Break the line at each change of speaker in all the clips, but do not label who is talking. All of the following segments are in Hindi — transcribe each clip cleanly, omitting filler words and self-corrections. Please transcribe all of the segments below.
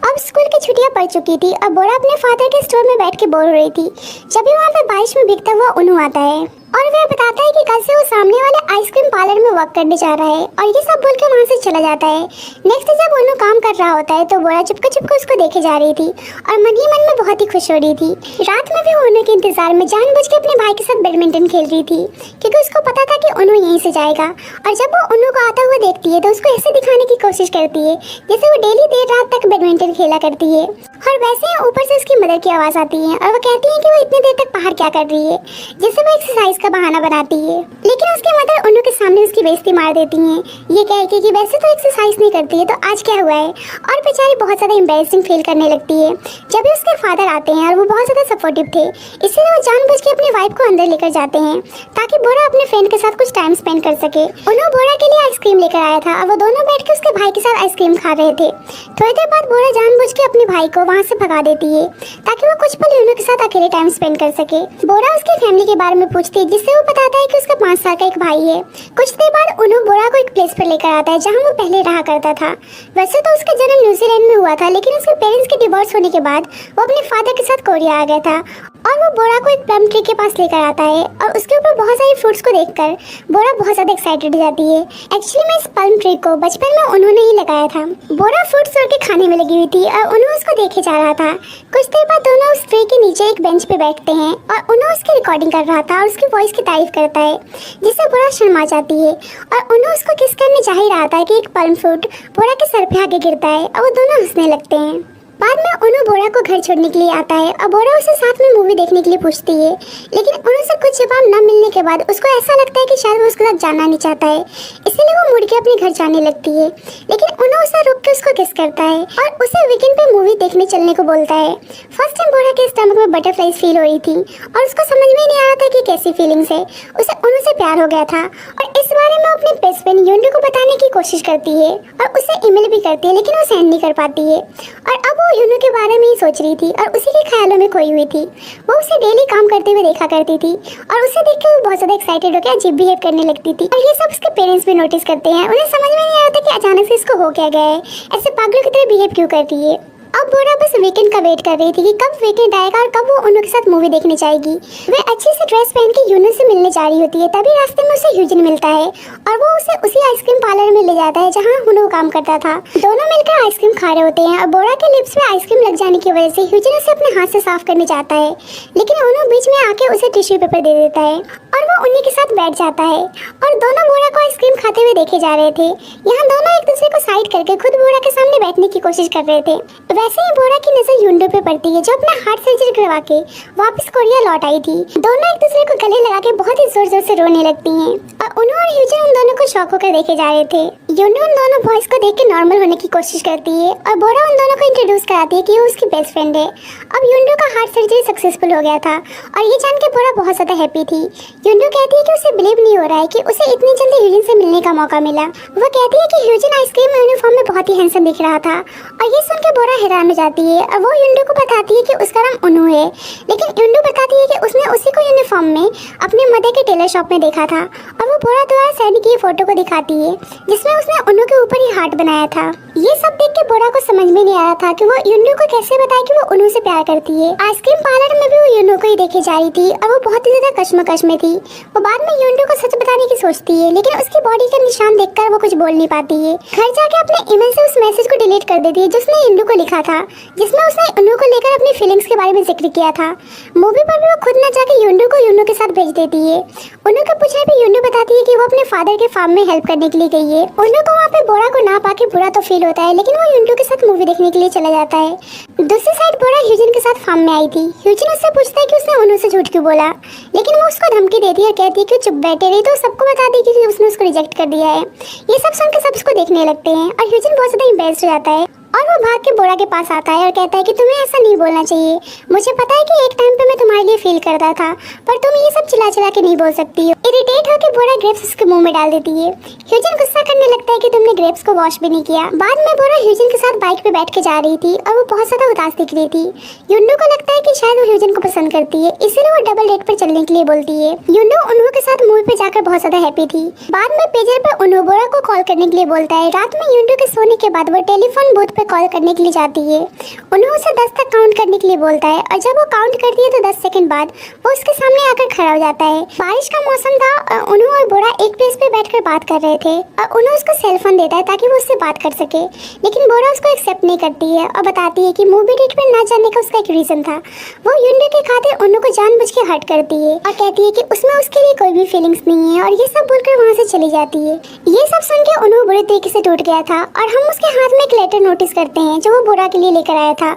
अब स्कूल की छुट्टियां पड़ चुकी थी और बोरा अपने फादर के स्टोर में बैठ के बोर हो रही थी। जब भी वहाँ पे बारिश में भीगता हुआ उन्नू आता है और वह बताता है कि कल से वो सामने वाले आइसक्रीम पार्लर में वर्क करने जा रहा है और ये सब बोल के वहाँ से चला जाता है। नेक्स्ट जब उन्नू काम कर रहा होता है तो बोरा चुपके चुपके उसको देखे जा रही थी और मन ही मन में बहुत ही खुश हो रही थी। रात में भी वो उन्नू के इंतजार में जानबूझ के अपने भाई के साथ बैडमिंटन खेल रही थी क्योंकि उसको पता था कि उन्नू यहीं से जाएगा। और जब वो उन्नू को आता हुआ देखती है तो उसको ऐसे दिखाने की कोशिश करती है जैसे वो डेली देर रात तक बैडमिंटन खेला करती है। और वैसे ही ऊपर से उसकी मदर की आवाज़ आती है और वो कहती है कि वो इतनी देर तक बाहर क्या कर रही है, जिससे वो एक्सरसाइज का बहाना बनाती है। लेकिन उसकी मदर उन्नू के सामने उसकी बेइज्जती मार देती हैं, ये कह के कि वैसे तो एक्सरसाइज नहीं करती है तो आज क्या हुआ है। और बेचारी बहुत ज़्यादा एम्बैरेसिंग फील करने लगती है। जब भी उसके फादर आते हैं और वो बहुत ज़्यादा सपोर्टिव थे, इसलिए वो जानबूझ के अपनी वाइफ को अंदर लेकर जाते हैं ताकि बोरा अपने फ्रेंड के साथ कुछ टाइम स्पेंड कर सके। उन्नू बोरा के लिए आइसक्रीम लेकर आया था और वो दोनों बैठ के उसके भाई के साथ आइसक्रीम खा रहे थे। थोड़ी देर बाद बोरा जानबूझ के अपने भाई को वहाँ से भगा देती है ताकि वो कुछ पल उन्नू के साथ अकेले टाइम स्पेंड कर सके। बोरा उसकी फैमिली के बारे में पूछती है जिससे वो बताता है कि उसका 5 साल का एक भाई है। कुछ देर बाद उन्नू बोरा को एक प्लेस पर लेकर आता है जहाँ वो पहले रहा करता था। वैसे तो उसका जन्म न्यूजीलैंड में हुआ था, लेकिन उसके पेरेंट्स के डिवोर्स होने के बाद वो अपने फादर के साथ कोरिया आ गया था। और वो बोरा को एक प्लम ट्री के पास लेकर आता है और उसके ऊपर बहुत सारे फ्रूट्स को देखकर बोरा बहुत ज़्यादा एक्साइटेड हो जाती है। एक्चुअली मैं इस प्लम ट्री को बचपन में उन्होंने ही लगाया था। बोरा फ्रूट्स तोड़ के खाने में लगी हुई थी और उन्होंने उसको देखे जा रहा था। कुछ देर बाद दोनों उस ट्री के नीचे एक बेंच पे बैठते हैं और उन्होंने उसकी रिकॉर्डिंग कर रहा था और उसकी वॉइस की तारीफ करता है जिससे बोरा शर्मा जाती है। और उन्होंने उसको किस करने जा ही रहा था कि एक प्लम फ्रूट बोरा के सर पे आके गिरता है और वो दोनों हंसने लगते हैं। बाद में उन्नू बोरा को घर छोड़ने के लिए आता है और बोरा उसे साथ में मूवी देखने के लिए पूछती है, लेकिन उन्नू से कुछ जवाब न मिलने के बाद उसको ऐसा लगता है कि शायद वो उसके साथ जाना नहीं चाहता है, इसलिए वो मुड़ के अपने घर जाने लगती है। लेकिन उन्नू उसे रुक के उसको किस करता है और उसे वीकेंड पे मूवी देखने चलने को बोलता है। फर्स्ट टाइम बोरा के स्टमक में बटरफ्लाइज फील हो रही थी और उसको समझ में नहीं आ रहा था कि कैसी फीलिंग्स है। उसे उन्नू से प्यार हो गया था और इस बारे में अपने बेस्ट फ्रेंड युंडू को बताने की कोशिश करती है और उसे ईमेल भी करती है, लेकिन वो सेंड नहीं कर पाती है। और अब युनू के बारे में ही सोच रही थी और उसी के ख्यालों में खोई हुई थी। वो उसे डेली काम करते हुए देखा करती थी और उसे देख के वो बहुत ज़्यादा एक्साइटेड होकर अजीब बिहेव करने लगती थी। और ये सब उसके पेरेंट्स भी नोटिस करते हैं। उन्हें समझ में नहीं आ रहा था कि अचानक से इसको हो क्या गया है, ऐसे पागलों की तरह बिहेव क्यों कर रही है। अब बोरा बस वीकेंड का वेट कर रही थी कि कब वीकेंड आएगा और कब वो उन्नू के साथ मूवी देखने जाएगी। वह अच्छे से ड्रेस पहन के यूनू से मिलने जा रही होती है, तभी रास्ते में उसे ह्यूजन मिलता है और वो उसे उसी आइसक्रीम पार्लर में ले जाता है जहाँ उन्नू काम करता था। दोनों मिलकर आइसक्रीम खा रहे होते हैं और बोरा के लिप्स में आइसक्रीम लग जाने की वजह से ह्यूजन उसे अपने हाथ से साफ करने जाता है, लेकिन उन्नू बीच में आके उसे टिश्यू पेपर दे देता है और वो उन्हीं के साथ बैठ जाता है। और दोनों बोरा को आइसक्रीम खाते हुए देखे जा रहे थे। यहाँ दोनों एक दूसरे को साइड करके खुद बोरा के सामने बैठने की कोशिश कर रहे थे। वैसे ही बोरा की नजर युंडू पे पड़ती है जो अपना हार्ट सर्जरी करवा के वापस कोरिया लौट आई थी। दोनों एक दूसरे को गले लगा के बहुत ही जोर जोर से रोने लगती हैं और उन्नू और ह्यूजन उन दोनों को शॉक होकर देखे जा रहे थे। युंडू उन दोनों बॉयज को देख के नॉर्मल होने की कोशिश करती है और बोरा उन दोनों को इंट्रोड्यूस कराती है कि वो उसकी बेस्ट फ्रेंड है। अब युंडू का हार्ट सर्जरी सक्सेसफुल हो गया था और ये जान के बोरा बहुत ज्यादा हैप्पी थी। युंडू कहती है कि उसे बिलीव नहीं हो रहा है कि उसे इतनी जल्दी ह्यूजन से मिलने का मौका मिला। वो कहती है कि ह्यूजन आइसक्रीम यूनिफॉर्म में बहुत ही हैंडसम दिख रहा था और ये सुन के बोरा हैरान हो जाती है और वो युंडू को बताती है कि उसका नाम उन्नू है। लेकिन युंडू बताती है कि उसने उसी को यूनिफॉर्म में अपने मदर के टेलर शॉप में देखा था और वो बोरा द्वारा सेंड की फोटो को दिखाती है जिसमें उसने उन्नू के ऊपर ही हार्ट बनाया था। ये सब देख के बोरा को समझ में नहीं आ रहा था कि वो युंडू को कैसे बताए कि वो उन्नू से प्यार करती है। आइसक्रीम पार्लर में भी वो युंडू को ही देखे जा रही थी और वो बहुत ही ज्यादा कश्मकश में थी। वो बाद में युंडू को सच बताने की सोचती है, लेकिन उसकी बॉडी का निशान देखकर वो कुछ बोल नहीं पाती है। घर जाके अपने ईमेल से उस मैसेज को डिलीट कर देती है जिसने युंडू को लिखा था, जिसमें उसने उन्नू को लेकर अपनी फीलिंग्स के बारे में जिक्र किया था। मूवी पर भी वो खुद न जाके युंडू को युंडू के साथ भेज देती है। उन्नू के पूछने पे युंडू बताती है कि वो अपने फादर के फार्म में हेल्प करने के लिए गई है। उन्नू को वहाँ पे बोरा को ना पाके बुरा तो फील होता है, लेकिन वो युंडू के साथ मूवी देखने के लिए चला जाता है। दूसरी साइड बोरा ह्यूजन के साथ फार्म में आई थी। ह्यूजन उससे पूछता है कि उसने उन्नू से झूठ क्यों बोला, लेकिन वो उसको धमकी देती है और कहती है कि चुप बैठे रही तो सबको बता दी कि उसने उसको रिजेक्ट कर दिया है। ये सब सुनकर सब उसको देखने लगते हैं और ह्यूजन बहुत ज्यादा इम्प्रेस्ड हो जाता है और वो भाग के बोरा के पास आता है और कहता है कि तुम्हें ऐसा नहीं बोलना चाहिए। मुझे पता है कि एक टाइम पे मैं तुम्हारे लिए फील करता था, पर तुम ये सब चिल्ला चिल्ला के नहीं बोल सकती हो। इरिटेट होकर बोरा ग्रेप्स उसके मुंह में डाल देती है। ह्यूजन गुस्सा करने लगता है कि तुमने ग्रेप्स को वॉश भी नहीं किया। बाद में बोरा ह्यूजन के साथ बाइक पे बैठ के जा रही थी और वो बहुत ज्यादा उदास दिख रही थी। युंडू को लगता है कि शायद वो ह्यूजन को पसंद करती है, इसलिए वो डबल डेट पर चलने के लिए बोलती है। युंडू उन्नू के साथ मूवी पे जाकर बहुत ज्यादा हैप्पी थी। बाद में पेजर पर उन्नू बोरा को कॉल करने के लिए बोलता है। रात में युंडू के सोने के बाद वो टेलीफोन बूथ पे कॉल करने के लिए जाती है। उन्होंने उसे 10 तक काउंट करने के लिए बोलता है और जब वो काउंट करती है तो 10 सेकंड बाद वो उसके सामने आकर खड़ा हो जाता है। बारिश का मौसम था और उन्हों और बोरा एक प्लेस पे बैठकर बात कर रहे थे और उन्हों उसको सेल फोन देता है ताकि वो उससे बात कर सके, लेकिन बोरा उसको एक्सेप्ट नहीं करती है और बताती है कि मूवी डेट पे ना जाने का उसका एक रीजन था। वो युंडू के खातिर उन्हों को जानबूझ के हर्ट करती है और कहती है कि उसमें उसके लिए कोई भी फीलिंग्स नहीं है और ये सब बोलकर वहाँ से चली जाती है। ये सब सुन के उन्हों बुरे तरीके से टूट गया था और हम उसके हाथ में एक लेटर नोटिस करते हैं जो वो बोरा के लिए लेकर आया था।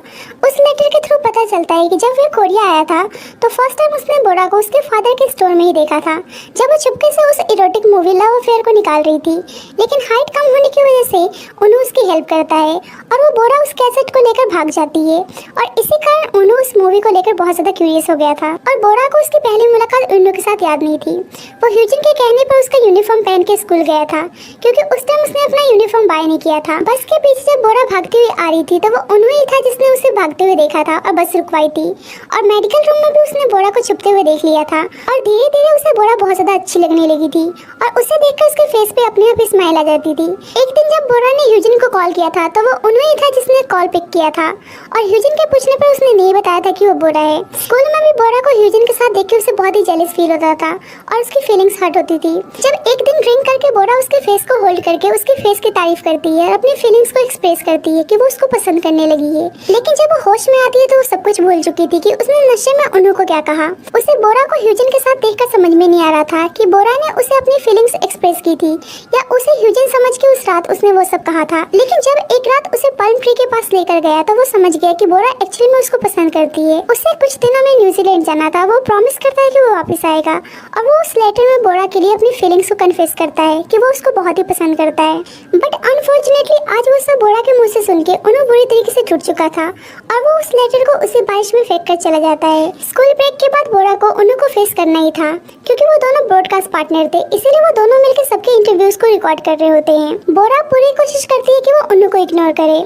उस लेटर के थ्रू पता चलता है कि जब वो कोरिया आया था तो फर्स्ट टाइम उसने बोरा को उसके फादर के स्टोर में ही देखा था, जब वो चुपके से उस इरोटिक मूवी लव अफेयर को निकाल रही थी, लेकिन हाइट कम होने की वजह से उन्हों उसकी हेल्प करता है और वो बोरा उस कैसेट को लेकर भाग जाती है और इसी कारण उन्हों उस मूवी को लेकर बहुत ज्यादा क्यूरियस हो गया था और बोरा को उसकी पहली मुलाकात उन्हों के साथ याद नहीं थी। वो ह्यूजिन के कहने पर उसका यूनिफॉर्म पहन के स्कूल गया था क्योंकि उस टाइम उसने अपना यूनिफॉर्म बाय नहीं किया था। बस के पीछे जब बोरा भागती हुई आ रही थी तो वो उन्हों ही था जिसने उसे भागते हुए देखा था और बस रुकवाई थी और मेडिकल रूम में भी उसने बोरा को छुपते हुए देख लिया था और धीरे धीरे उसे बोरा बहुत ज्यादा अच्छी लगने लगी थी और उसे देखकर उसके फेस पे अपने आप स्माइल आ जाती थी। एक दिन जब बोरा ने ह्यूजिन को कॉल किया था तो वो उन्हों ही था जिसने कॉल पिक किया था और ह्यूजिन के पूछने पर उसने नहीं बताया था कि वो बोरा है। स्कूल में भी बोरा को ह्यूजिन के साथ देख के उसे बहुत ही जेलस फील होता था और उसकी फीलिंग्स हर्ट होती थी। जब एक दिन ड्रिंक करके बोरा उसके फेस को होल्ड करके उसके फेस की तारीफ करती है और अपनी फीलिंग्स को एक्सप्रेस करती है कि वो उसको पसंद करने लगी है, लेकिन जब वो होश में आती है तो वो सब कुछ भूल चुकी थी कि उसने नशे में उन्हों को क्या कहा। उसे बोरा को ह्यूजिन के साथ देखकर समझ में नहीं आ रहा था कि बोरा ने उसे अपनी फीलिंग्स एक्सप्रेस की थी या उसे ह्यूजिन समझ के उस रात उसने वो सब कहा था। लेकिन जब एक रात उसे पाल्म ट्री के पास लेकर गया तो वो समझ गया कि बोरा एक्चुअली में उसको पसंद करती है। उसे कुछ दिनों में न्यूजीलैंड जाना था। वो प्रॉमिस करता है कि वो वापस आएगा और वो उस लेटर में बोरा के लिए अपनी फीलिंग्स को कन्फेस करता है कि वो उसको बहुत ही पसंद करता है। बट अनफॉर्चुनेटली आज वो सब बोरा के मुंह से सुन के उन्हों बुरी तरीके से टूट चुका था और वो उस लेटर को उसी बारिश में फेंक कर चला जाता है। स्कूल ब्रेक के बाद बोरा को उन्हों को फेस करना ही था क्योंकि वो दोनों ब्रॉडकास्ट पार्टनर थे, इसीलिए वो दोनों मिलकर सबके इंटरव्यूज को रिकॉर्ड कर रहे होते हैं। बोरा पूरी कोशिश करती है कि वो उन्हों को इग्नोर करे।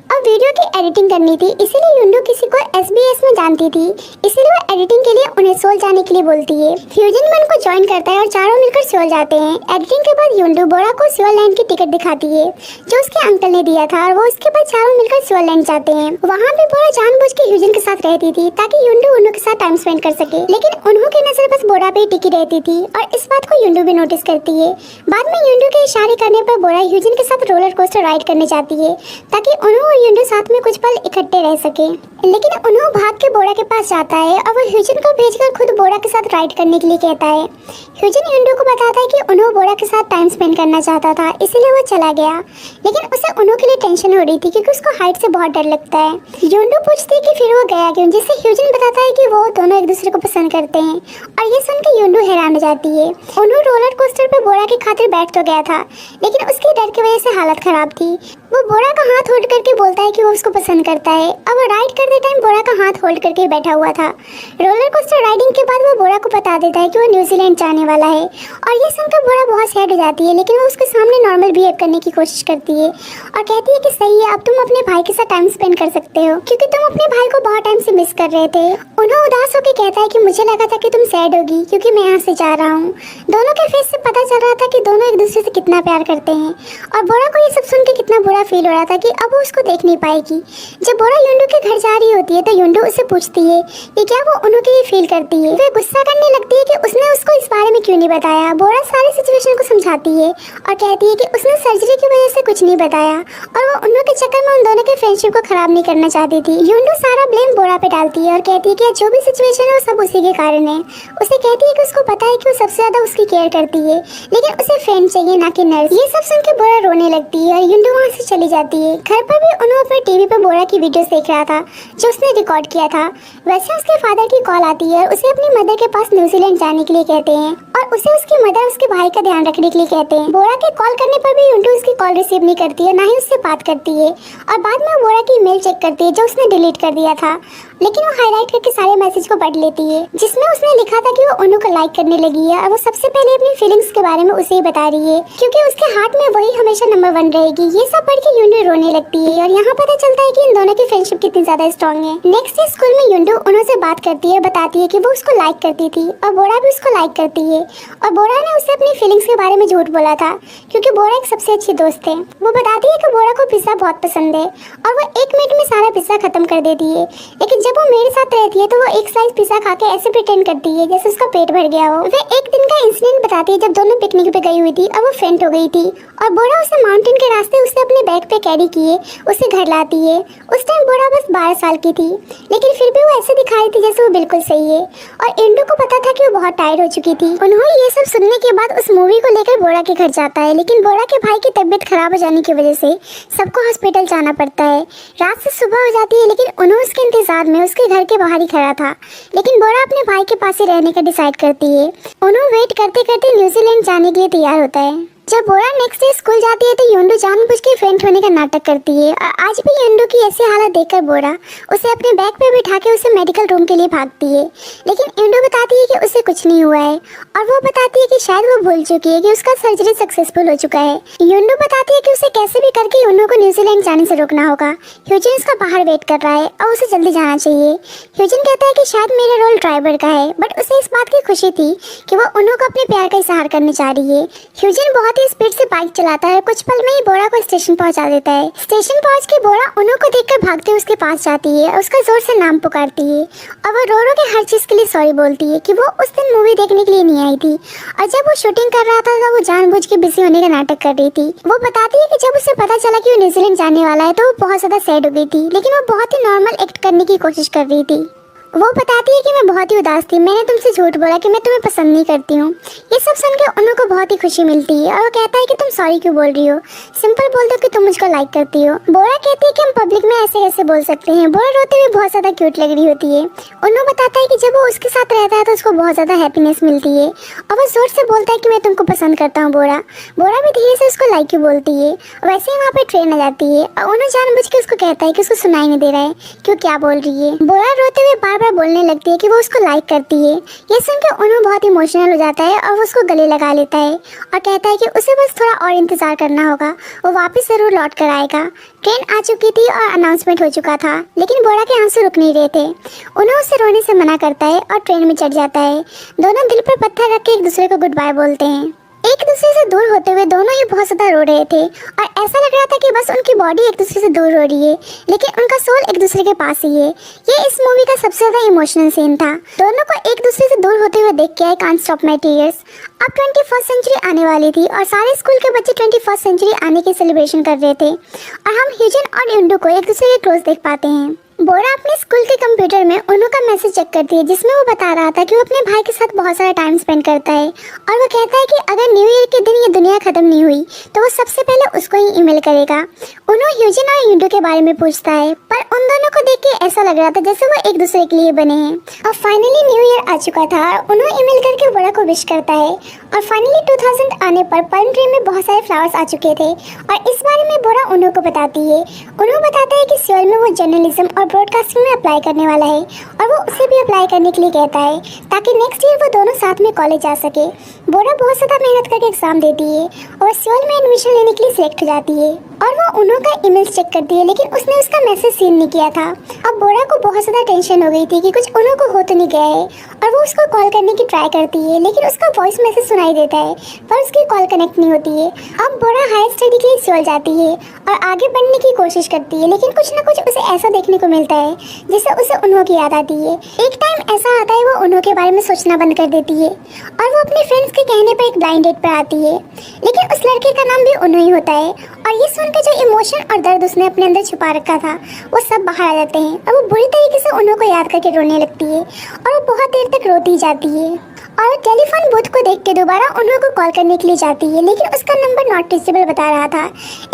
अब वीडियो की एडिटिंग करनी थी, इसीलिए युंडू किसी को SBS में जानती थी, इसीलिए वो एडिटिंग के लिए उन्हें सोल जाने के लिए बोलती है। ह्यूजिन भी उनको ज्वाइन करता है और चारों मिलकर सोल जाते हैं। एडिटिंग के बाद युंडू बोरा को सोल लैंड की टिकट दिखाती है जो उसके अंकल ने दिया था और वो उसके बाद चारों मिलकर सोल लैंड जाते हैं। वहाँ पे बोरा जानबूझ के ह्यूजिन के साथ रहती थी ताकि युंडू उन्हों के साथ टाइम स्पेंड कर सके, लेकिन उन्हों की नजर बस बोरा पे ही टिकी रहती थी और इस बात को युंडू भी नोटिस करती है। बाद में युंडू के इशारे करने पर बोरा ह्यूजिन के साथ रोलर कोस्टर राइड करने जाती है ताकि उन्हों और युंडू साथ में कुछ पल इकट्ठे रह सके, लेकिन उन्हों भाग के बोरा के पास जाता है और वो ह्यूजिन को भेजकर खुद बोरा के साथ राइड करने के लिए कहता है। ह्यूजिन युंडू को बताता है कि उन्हों बोरा के साथ टाइम स्पेंड करना चाहता था, इसीलिए वो चला गया, लेकिन उसे उन्हों के लिए टेंशन हो रही थी क्योंकि उसको हाइट से बहुत डर लगता है। युंडू पूछती है कि फिर वो गया क्यों, जिससे ह्यूजिन बताता है कि वो दोनों एक दूसरे को पसंद करते हैं और ये सुन के युंडू हैरान हो जाती है। उन्हों रोलर कोस्टर पर बोरा की खातिर बैठ तो गया था, लेकिन उसकी डर की वजह से हालत खराब थी। वो बोरा का हाथ होल्ड करके बोलता है कि वो उसको पसंद करता है और वो राइड करते टाइम बोरा का हाथ होल्ड करके बैठा हुआ था। रोलर कोस्टर राइडिंग के बाद वो बोरा को बता देता है कि वो न्यूजीलैंड जाने वाला है और ये सुनकर बोरा बहुत सैड हो जाती है, लेकिन वो उसके सामने नॉर्मल बिहेव करने की कोशिश करती है और कहती है कि सही है, अब तुम अपने भाई के साथ टाइम स्पेंड कर सकते हो क्योंकि तुम अपने भाई को बहुत टाइम से मिस कर रहे थे। उन्होंने उदास होकर कहता है कि मुझे लगा था कि तुम सैड होगी क्योंकि मैं यहाँ से जा रहा हूँ। दोनों के फेस से पता चल रहा था कि दोनों एक दूसरे से कितना प्यार करते हैं और बोरा को ये सब सुन के कितना बुरा फील हो रहा था कि अब वो उसको देख नहीं पाएगी। जब बोरा युंडू के घर जा रही होती है तो युंडू उससे पूछती है कि क्या वो उन्हों के लिए फील करती है। वह गुस्सा करने लगती है कि उसने उसको इस बारे में क्यों नहीं बताया। बोरा सारी सिचुएशन को समझाती है और कहती है कि उसने सर्जरी की वजह से कुछ नहीं बताया और वो उन्हों के चक्कर में उन दोनों के फ्रेंडशिप को खराब नहीं करना चाहती थी। युंडू सारा ब्लेम बोरा पे डालती है और कहती है कि जो भी सिचुएशन है वो सब उसी के कारण है। उसे कहती है कि उसको पता है कि वो सबसे ज्यादा उसकी केयर करती है, लेकिन उसे फ्रेंड चाहिए ना कि नर्स। ये सब सुन के बोरा रोने लगती है और युंडू वहाँ से चली जाती है। घर पर भी उन्होंने अपने टीवी पर बोरा की वीडियोस देख रहा था जो उसने रिकॉर्ड किया था। वैसे उसके फादर की कॉल आती है और उसे अपनी मदर के पास न्यूजीलैंड जाने के लिए कहते हैं और उसे उसकी मदर उसके भाई का ध्यान रखने के लिए कहते हैं। बोरा के कॉल करने पर भी युंडू उसकी कॉल रिसीव नहीं करती है, ना ही उससे बात करती है और बाद में बोरा की ईमेल चेक करती है जो उसने डिलीट कर दिया था, लेकिन वो हाईलाइट करके सारे मैसेज को पढ़ लेती है जिसमें उसने लिखा था कि वो उन्हों को लाइक करने लगी है और वो सबसे पहले अपनी फीलिंग्स के बारे में उसे ही बता रही है क्योंकि उसके हार्ट में वही हमेशा नंबर 1 रहेगी। ये सब पढ़ के युंडू रोने लगती है और यहाँ पता चलता है कि इन दोनों की फ्रेंडशिप कितनी ज्यादा स्ट्रॉन्ग है। नेक्स्ट डे स्कूल में युंडू उन्हों से बात करती है, बताती है कि वो उसको लाइक करती थी और बोरा भी उसको लाइक करती है और बोरा ने उसे अपनी फीलिंग्स के बारे में झूठ बोला था क्योंकि बोरा एक सबसे अच्छी दोस्त है। वो बताती है कि बोरा को पिज्जा बहुत पसंद है और वो 1 मिनट में सारा पिज्जा खत्म कर देती है। लेकिन जब वो मेरे साथ रहती है तो वो एक स्लाइस पिज्जा खा के ऐसे प्रिटेंड करती है जैसे उसका पेट भर गया हो। वे एक दिन का इंसिडेंट बताती है जब दोनों पिकनिक पे गई हुई थी और वो फेंट हो गई थी और बोरा उसे माउंटेन के रास्ते उसे अपने बैग पे कैरी किए उसे घर लाती है। उस टाइम बोरा बस 12 साल की थी, लेकिन फिर भी वो ऐसे दिखा रही थी जैसे वो बिल्कुल सही है। और इंडू को पता था कि वो बहुत टायर्ड हो चुकी थी। उन्होंने ये सब सुनने के बाद उस मूवी को लेकर बोरा के घर जाता है, लेकिन बोरा के भाई की तबीयत खराब हो जाने की वजह से सबको हॉस्पिटल जाना पड़ता है। रात से सुबह हो जाती है, लेकिन उन्होंने उसके इंतजार में उसके घर के बाहर ही खड़ा था। लेकिन बोरा अपने भाई के पास ही रहने का डिसाइड करती है। उन्होंने वेट करते करते न्यूजीलैंड जाने के लिए तैयार होता है। जब बोरा नेक्स्ट डे स्कूल जाती है तो युंडू जानबूझ के फेंट होने का नाटक करती है और आज भी युंडू की ऐसी हालत देखकर बोरा उसे अपने बैग पे बिठा के उसे मेडिकल रूम के लिए भागती है। लेकिन युंडू बताती है कि उसे कुछ नहीं हुआ है और वो बताती है कि शायद वो भूल चुकी है कि उसका सर्जरी सक्सेसफुल हो चुका है। युंडू बताती है कि उसे कैसे भी करके युंडू को न्यूजीलैंड जाने से रोकना होगा। ह्यूजिन उसका बाहर वेट कर रहा है और उसे जल्दी जाना चाहिए। ह्यूजिन कहता है कि शायद मेरा रोल ड्राइवर का है, बट उसे इस बात की खुशी थी कि वो उन्हों को अपने प्यार का इजहार करने जा रही है। ह्यूजिन बहुत ही स्पीड से बाइक चलाता है, कुछ पल में ही बोरा को स्टेशन पहुंचा देता है। स्टेशन पहुंच के बोरा उन्हों को देखकर भागते उसके पास जाती है और उसका जोर से नाम पुकारती है और वो रो रो के हर चीज के लिए सॉरी बोलती है कि वो उस दिन मूवी देखने के लिए नहीं आई थी और जब वो शूटिंग कर रहा था तो वो जानबूझ के बिजी होने का नाटक कर रही थी। वो बताती है कि जब उसे पता चला कि वो न्यूजीलैंड जाने वाला है तो वो बहुत ज्यादा सैड हो गई थी, लेकिन वो बहुत ही नॉर्मल एक्ट करने की कोशिश कर रही थी। वो बताती है कि मैं बहुत ही उदास थी, मैंने तुमसे झूठ बोला कि मैं तुम्हें पसंद नहीं करती हूँ। ये सब सुन के उन्हों को बहुत ही खुशी मिलती है और वो कहता है कि तुम सॉरी क्यों बोल रही हो, सिंपल बोल दो कि तुम मुझको लाइक करती हो। बोरा कहती है कि हम पब्लिक में ऐसे कैसे बोल सकते हैं। बोरा रोते हुए बहुत ज़्यादा क्यूट लग रही होती है। उन्हों बताता है कि जब वो उसके साथ रहता है तो उसको बहुत ज़्यादा हैप्पीनेस मिलती है और वो जोर से बोलता है कि मैं तुमको पसंद करता हूँ। बोरा भी धीरे से उसको लाइक क्यों बोलती है। वैसे ही वहाँ पे ट्रेन आ जाती है और उन्होंने जानबूझ के उसको कहता है कि उसको सुनाई नहीं दे रहा है क्यों क्या बोल रही है। बोरा रोते हुए बार बोलने लगती है कि वो उसको लाइक करती है। ये सुनकर उन्हों बहुत इमोशनल हो जाता है और वो उसको गले लगा लेता है और कहता है कि उसे बस थोड़ा और इंतजार करना होगा, वो वापस जरूर लौट कर आएगा। ट्रेन आ चुकी थी और अनाउंसमेंट हो चुका था, लेकिन बोरा के आंसू रुक नहीं रहे थे। उन्होंने उसे रोने से मना करता है और ट्रेन में चढ़ जाता है। दोनों दिल पर पत्थर रख के एक दूसरे को गुड बाय बोलते हैं। एक दूसरे से दूर होते हुए दोनों ही बहुत ज़्यादा रो रहे थे और ऐसा लग रहा था कि बस उनकी बॉडी एक दूसरे से दूर हो रही है, लेकिन उनका सोल एक दूसरे के पास ही है। ये इस मूवी का सबसे ज़्यादा इमोशनल सीन था। दोनों को एक दूसरे से दूर होते हुए देख के I can't stop my tears. अब 21st सेंचुरी आने वाली थी और सारे स्कूल के बच्चे 21st सेंचुरी आने की सेलिब्रेशन कर रहे थे और हम ह्यूजिन और युंडू को एक दूसरे के क्लोज देख पाते हैं। बोरा अपने स्कूल के कंप्यूटर में उन्हों का मैसेज चेक करती है जिसमें वो बता रहा था कि वो अपने भाई के साथ बहुत सारा टाइम स्पेंड करता है और वो कहता है कि अगर न्यू ईयर के दिन ये दुनिया खत्म नहीं हुई तो वो सबसे पहले उसको ही ईमेल करेगा। उन्हों ह्यूजिन और युंडू के बारे में पूछता है, पर उन दोनों को देख के ऐसा लग रहा था जैसे वो एक दूसरे के लिए बने हैं। और फाइनली न्यू ईयर आ चुका था और उन्हों ईमेल करके बोरा को विश करता है और फाइनली 2000 आने पर पल्म ट्री में बहुत सारे फ्लावर्स आ चुके थे और इस बारे में बोरा उन्हों को बताती है। उन्हों बताता है कि सियोल में वो जर्नलिज्म और ब्रॉडकास्टिंग में अप्लाई करने वाला है और वो उसे भी अप्लाई करने के लिए कहता है ताकि नेक्स्ट ईयर वो दोनों साथ में कॉलेज जा सके। बोरा बहुत ज़्यादा मेहनत करके एग्जाम देती है और सियोल में एडमिशन लेने के लिए सिलेक्ट हो जाती है और वो उन्हों का ईमेल चेक करती है, लेकिन उसने उसका मैसेज सीन नहीं किया था। अब बोरा को बहुत ज़्यादा टेंशन हो गई थी कि कुछ उन्हों को हो तो नहीं गया है और वो उसको कॉल करने की ट्राई करती है, लेकिन उसका वॉइस मैसेज सुनाई देता है पर उसकी कॉल कनेक्ट नहीं होती है। अब बोरा हायर स्टडी के लिए सियोल जाती है और आगे बढ़ने की कोशिश करती है, लेकिन कुछ ना कुछ उसे ऐसा देखने को मिलता है जिससे उसे उन्हों की याद आती है। एक टाइम ऐसा आता है वो उन्हों के बारे में सोचना बंद कर देती है और वो अपने फ्रेंड्स के कहने पर एक ब्लाइंड डेट पर आती है, लेकिन उस लड़के का नाम भी उन्हों ही होता है और ये सुनकर जो इमोशन और दर्द उसने अपने अंदर छुपा रखा था वो सब बाहर आ जाते हैं और वो बुरी तरीके से उन्हों को याद करके रोने लगती है और वो बहुत देर तक रोती जाती है और वो टेलीफोन बूथ को देख के दोबारा उन्हों को कॉल करने के लिए जाती है, लेकिन उसका नंबर नॉट रीचेबल बता रहा था।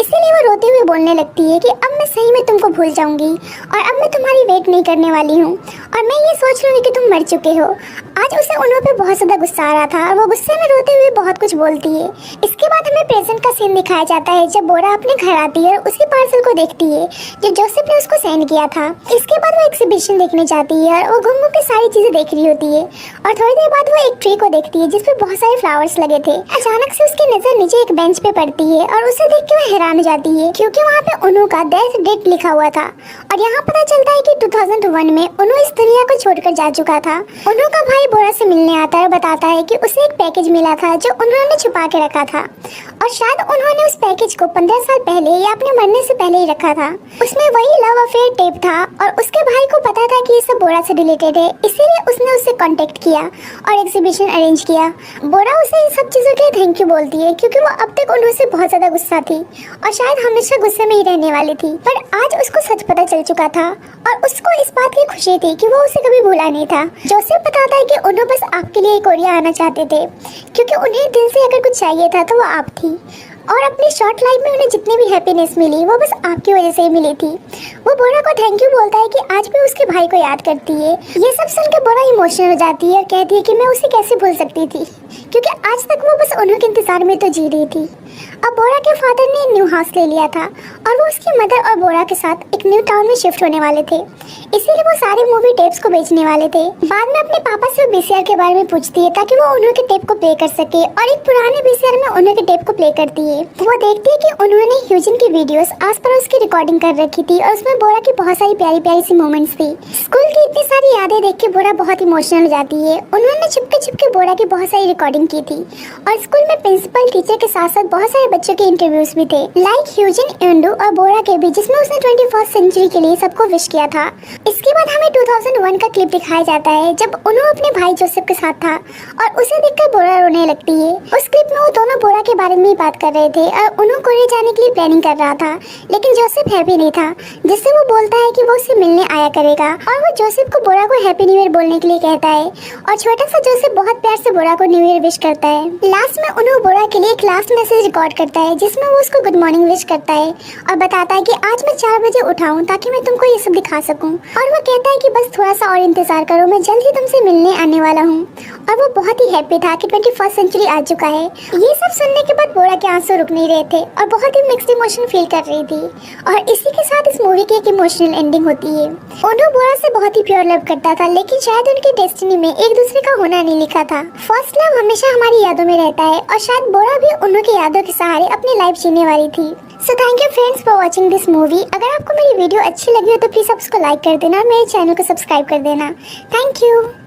इसलिए वो रोते हुए बोलने लगती है कि अब मैं सही में तुमको भूल जाऊंगी और अब मैं तुम्हारी वेट नहीं करने वाली हूँ और मैं ये सोच लूँगी कि तुम मर चुके हो। आज उसे उन्हों पे बहुत ज़्यादा गुस्सा आ रहा था और वो गुस्से में रोते हुए बहुत कुछ बोलती है। इसके बाद हमें प्रेजेंट का सीन दिखाया जाता है जब बोरा अपने घर आती है और उसी पार्सल को देखती है जो जोसेफ ने उसको सेंड किया था। इसके बाद वो एग्जीबिशन देखने जाती है और वो घूम के सारी चीज़ें देख रही होती है और थोड़ी देर बाद वो एक ट्री को देखती है जिसपे बहुत सारे फ्लावर्स लगे थे। अचानक से उसकी नजर नीचे एक बेंच पे पड़ती है और उसे देख के वो हैरान हो जाती है क्योंकि वहाँ पे उन्हों का डेथ डेट लिखा हुआ था और यहाँ पता चलता है कि 2001 में उन्हों इस दुनिया को छोड़कर जा चुका था। उन्हों का भाई बोरा से मिलने आता है और बताता है कि उसे एक पैकेज मिला था जो उन्होंने छुपा के रखा था और शायद उन्होंने उस पैकेज को 15 साल पहले या अपने मरने से पहले ही रखा था। उसमें वही लव अफेयर टेप था और उसके भाई को पता था कि ये सब बोरा से रिलेटेड है, इसीलिए उसने उससे कांटेक्ट किया और एग्जीबिशन अरेंज किया। बोरा उसे इन सब चीज़ों के लिए थैंक यू बोलती है क्योंकि वो अब तक उन्होंने बहुत ज़्यादा गुस्सा थी और शायद हमेशा गुस्से में ही रहने वाली थी। पर आज उसको सच पता चल चुका था और उसको इस बात की खुशी थी कि वो उसे कभी भूला नहीं था। जोसेफ बताता है कि उन्होंने बस आपके लिए कोरिया आना चाहते थे क्योंकि उन्हें दिल से अगर कुछ चाहिए था तो वो आप थी और अपनी शॉर्ट लाइफ में उन्हें जितनी भी हैप्पीनेस मिली वो बस आपकी वजह से ही मिली थी। वो बोरा को थैंक यू बोलता है कि आज भी उसके भाई को याद करती है। ये सब सुनकर बोरा इमोशनल हो जाती है और कहती है कि मैं उसे कैसे भूल सकती थी क्योंकि आज तक वो बस उन्हीं के इंतजार में तो जी रही थी। अब बोरा के फादर ने न्यू हाउस ले लिया था और वो उसकी मदर और बोरा के साथ एक न्यू टाउन में शिफ्ट होने वाले थे, इसीलिए वो सारे मूवी टेप्स को बेचने वाले थे। बाद में अपने पापा से वो बीसीआर के बारे में पूछती है ताकि वो उन्हों के टेप को प्ले कर सके और एक पुराने बीसीआर में उन्हों के टेप को प्ले करती है। वो देखती है कि उन्होंने ह्यूजन की वीडियोस आस पड़ोस की रिकॉर्डिंग कर रखी थी और उसमें बोरा की बहुत सारी प्यारी प्यारी सी मोमेंट्स थी। स्कूल की इतनी सारी यादें देख के बोरा बहुत इमोशनल हो जाती है। उन्होंने छिपके बोरा की बहुत सारी रिकॉर्डिंग की थी और स्कूल में प्रिंसिपल टीचर के साथ साथ बहुत सारे बच्चों के इंटरव्यूज भी थे, लाइक ह्यूजन एंडू और बोरा के भी, जिसमें उसने 21st सेंचुरी के लिए सबको विश किया था। इसके बाद हमें 2001 का क्लिप दिखाया जाता है जब उन्होंने अपने भाई जोसेफ के साथ था और उसे देखकर बोरा रोने लगती है। उस क्लिप में वो दोनों बोरा के बारे में ही बात कर रहे थे और उन्होंने कोरिया जाने के लिए प्लानिंग कर रहा था, लेकिन जोसेफ हैप्पी नहीं था, जिससे वो बोलता है कि वो उससे मिलने आया करेगा और वो जोसेफ को बोरा को हैप्पी न्यू ईयर बोलने के लिए कहता है और छोटा सा जोसेफ बहुत प्यार से बोरा को न्यू ईयर विश करता है। लास्ट में उन्होंने बोरा के लिए एक लास्ट मैसेज रिकॉर्ड करता है जिसमें वो उसको गुड मॉर्निंग विश करता है और बताता है कि आज मैं 4 बजे उठाऊं ताकि मैं तुमको ये सब दिखा सकूं और वो कहता है कि बस थोड़ा सा और इंतजार करो, मैं जल्द ही तुमसे मिलने आने वाला हूँ। और वो बहुत ही हैप्पी था कि 21st सेंचुरी आ चुका है। ये सब सुनने के बाद बोरा के आंसू रुक नहीं रहे थे और बहुत ही मिक्स्ड इमोशन फील कर रही थी और इसी के साथ इस मूवी की एक इमोशनल एंडिंग होती है। उन्होंने बोरा से बहुत ही प्योर लव करता था, लेकिन शायद उनकी डेस्टिनी में एक दूसरे का होना नहीं लिखा था। फर्स्ट लव हमेशा हमारी यादों में रहता है और शायद बोरा भी उनकी यादों के सहारे अपनी लाइफ जीने वाली थी। So thank you friends for watching this movie. अगर आपको मेरी वीडियो अच्छी लगी हो तो प्लीज उसको लाइक कर देना और मेरे चैनल को सब्सक्राइब कर देना। Thank you.